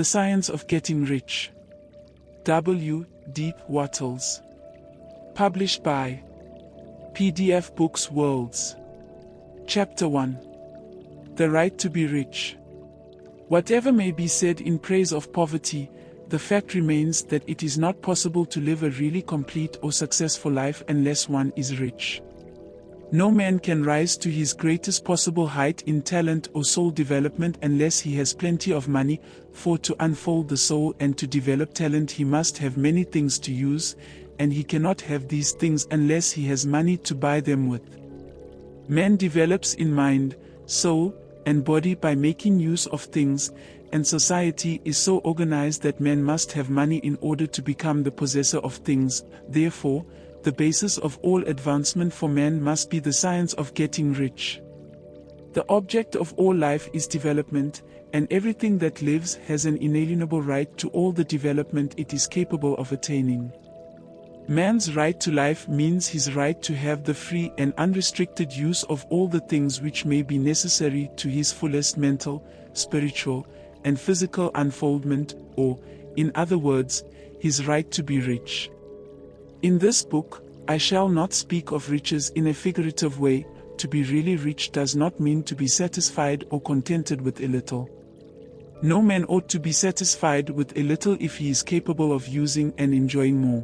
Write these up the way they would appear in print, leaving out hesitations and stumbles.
The Science of Getting Rich. W. Deep Wattles. Published by PDF Books Worlds. Chapter 1. The Right to be Rich. Whatever may be said in praise of poverty, the fact remains that it is not possible to live a really complete or successful life unless one is rich. No man can rise to his greatest possible height in talent or soul development unless he has plenty of money, for to unfold the soul and to develop talent he must have many things to use, and he cannot have these things unless he has money to buy them with. Man develops in mind, soul, and body by making use of things, and society is so organized that man must have money in order to become the possessor of things. Therefore, the basis of all advancement for man must be the science of getting rich. The object of all life is development, and everything that lives has an inalienable right to all the development it is capable of attaining. Man's right to life means his right to have the free and unrestricted use of all the things which may be necessary to his fullest mental, spiritual, and physical unfoldment, or, in other words, his right to be rich. In this book, I shall not speak of riches in a figurative way. To be really rich does not mean to be satisfied or contented with a little. No man ought to be satisfied with a little if he is capable of using and enjoying more.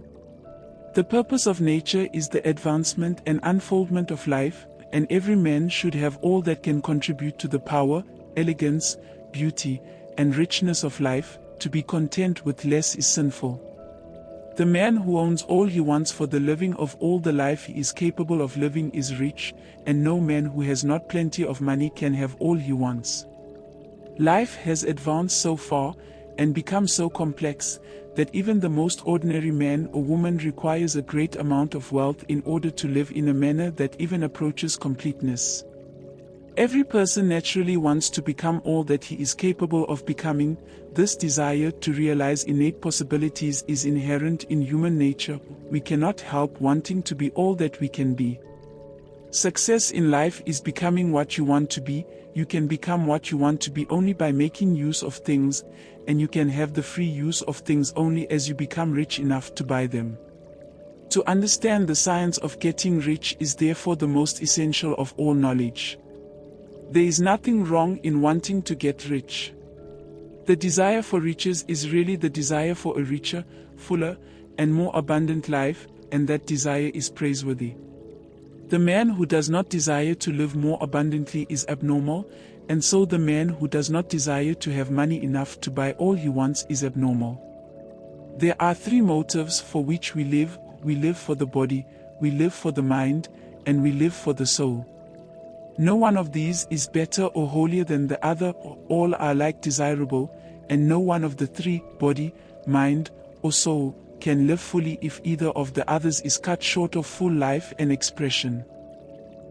The purpose of nature is the advancement and unfoldment of life, and every man should have all that can contribute to the power, elegance, beauty, and richness of life. To be content with less is sinful. The man who owns all he wants for the living of all the life he is capable of living is rich, and no man who has not plenty of money can have all he wants. Life has advanced so far, and become so complex, that even the most ordinary man or woman requires a great amount of wealth in order to live in a manner that even approaches completeness. Every person naturally wants to become all that he is capable of becoming. This desire to realize innate possibilities is inherent in human nature. We cannot help wanting to be all that we can be. Success in life is becoming what you want to be. You can become what you want to be only by making use of things, and you can have the free use of things only as you become rich enough to buy them. To understand the science of getting rich is therefore the most essential of all knowledge. There is nothing wrong in wanting to get rich. The desire for riches is really the desire for a richer, fuller, and more abundant life, and that desire is praiseworthy. The man who does not desire to live more abundantly is abnormal, and so the man who does not desire to have money enough to buy all he wants is abnormal. There are three motives for which we live. We live for the body, we live for the mind, and we live for the soul. No one of these is better or holier than the other. All are alike desirable, and no one of the three, body, mind, or soul, can live fully if either of the others is cut short of full life and expression.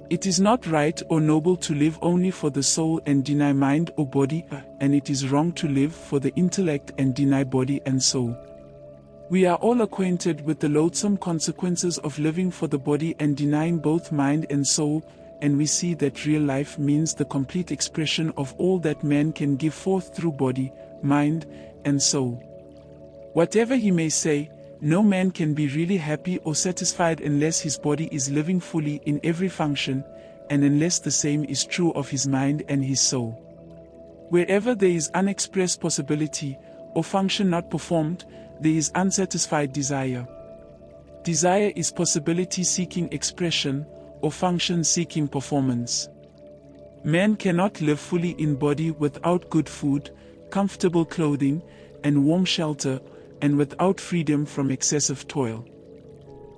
It is not right or noble to live only for the soul and deny mind or body, and it is wrong to live for the intellect and deny body and soul. We are all acquainted with the loathsome consequences of living for the body and denying both mind and soul, and we see that real life means the complete expression of all that man can give forth through body, mind, and soul. Whatever he may say, no man can be really happy or satisfied unless his body is living fully in every function, and unless the same is true of his mind and his soul. Wherever there is unexpressed possibility, or function not performed, there is unsatisfied desire. Desire is possibility seeking expression, or function seeking performance. Man cannot live fully in body without good food, comfortable clothing, and warm shelter, and without freedom from excessive toil.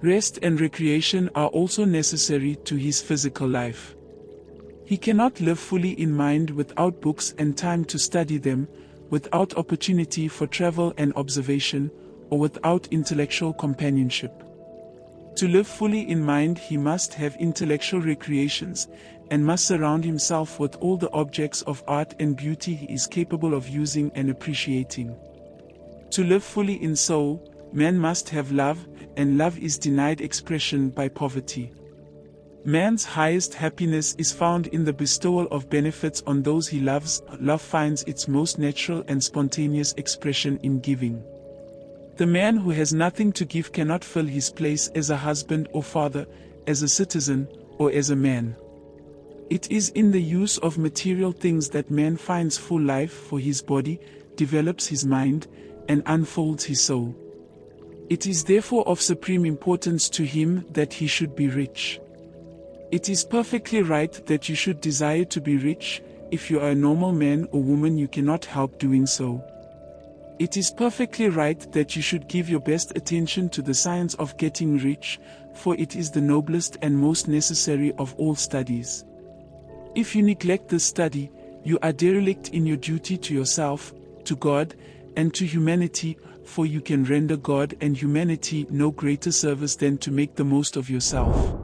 Rest and recreation are also necessary to his physical life. He cannot live fully in mind without books and time to study them, without opportunity for travel and observation, or without intellectual companionship. To live fully in mind he must have intellectual recreations, and must surround himself with all the objects of art and beauty he is capable of using and appreciating. To live fully in soul, man must have love, and love is denied expression by poverty. Man's highest happiness is found in the bestowal of benefits on those he loves. Love finds its most natural and spontaneous expression in giving. The man who has nothing to give cannot fill his place as a husband or father, as a citizen, or as a man. It is in the use of material things that man finds full life for his body, develops his mind, and unfolds his soul. It is therefore of supreme importance to him that he should be rich. It is perfectly right that you should desire to be rich. If you are a normal man or woman, you cannot help doing so. It is perfectly right that you should give your best attention to the science of getting rich, for it is the noblest and most necessary of all studies. If you neglect this study, you are derelict in your duty to yourself, to God, and to humanity, for you can render God and humanity no greater service than to make the most of yourself.